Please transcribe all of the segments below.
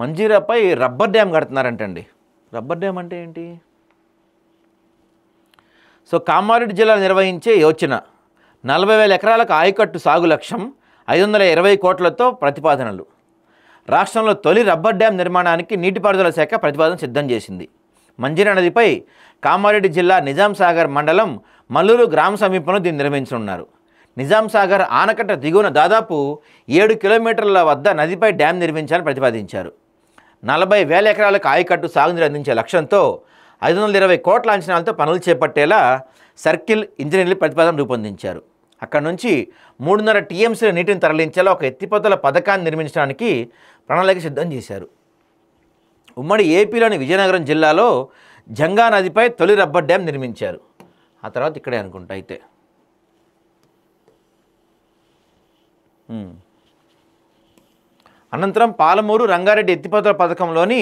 మంజీరాపై rubber dam కడుతున్నారంటండి. Rubber dam అంటే ఏంటి? So Kamareddy జిల్లాలో నిర్వహించే యోచన 40,000 ఎకరాలకు ఆయకట్టు సాగు లక్ష్యం 520 కోట్లతో ప్రతిపాదనలు. రాష్ట్రంలో తొలి రబ్బర్ డ్యామ్ నిర్మాణానికి నీటిపారుదల శాఖ ప్రతిపాదన సిద్ధం చేసింది. మంజీరా నదిపై కామారెడ్డి జిల్లా నిజాం సాగర్ మండలం మల్లూరు గ్రామ సమీపంలో దీన్ని నిర్మించనున్నారు. నిజాం సాగర్ ఆనకట్ట దిగువన దాదాపు 7 కిలోమీటర్ల వద్ద నదిపై డ్యామ్ నిర్మించాలని ప్రతిపాదించారు. 40,000 ఎకరాలకు ఆయకట్టు సాగునీరు అందించే లక్ష్యంతో 520 కోట్ల అంచనాలతో పనులు చేపట్టేలా సర్కిల్ ఇంజనీర్లు ప్రతిపాదన రూపొందించారు. అక్కడి నుంచి 3.5 టీఎంసీల నీటిని తరలించేలా ఒక ఎత్తిపోతల పథకాన్ని నిర్మించడానికి ప్రణాళిక సిద్ధం చేశారు. ఉమ్మడి ఏపీలోని విజయనగరం జిల్లాలో జంగా నదిపై తొలి రబ్బర్ డ్యామ్ నిర్మించారు. ఆ తర్వాత ఇక్కడే అనుకుంటా అయితే. అనంతరం పాలమూరు రంగారెడ్డి ఎత్తిపోతల పథకంలోని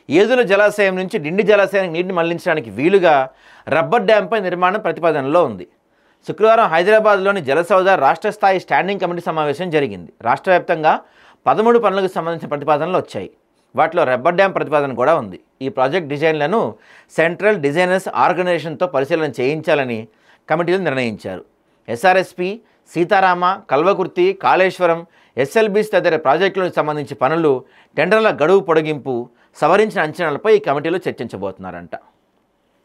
ఏదుల జలాశయం నుంచి డిండి జలాశయానికి నీటిని మళ్లించడానికి వీలుగా రబ్బర్ డ్యాంపై నిర్మాణం ప్రతిపాదనలో ఉంది. శుక్రవారం హైదరాబాద్లోని జలసౌధ రాష్ట్ర స్థాయి స్టాండింగ్ కమిటీ సమావేశం జరిగింది. రాష్ట్ర వ్యాప్తంగా 13 పనులకు సంబంధించిన ప్రతిపాదనలు వచ్చాయి. వాటిలో రబ్బర్ డ్యామ్ ప్రతిపాదన కూడా ఉంది. ఈ ప్రాజెక్ట్ డిజైన్లను సెంట్రల్ డిజైనర్స్ ఆర్గనైజేషన్తో పరిశీలన చేయించాలని కమిటీలు నిర్ణయించారు. ఎస్ఆర్ఎస్పి, సీతారామ, కల్వకుర్తి, కాళేశ్వరం, ఎస్ఎల్బీస్ తదితర ప్రాజెక్టులకు సంబంధించి పనులు, టెండర్ల గడువు పొడిగింపు, సవరించిన అంచనాలపై ఈ కమిటీలో చర్చించబోతున్నారంట.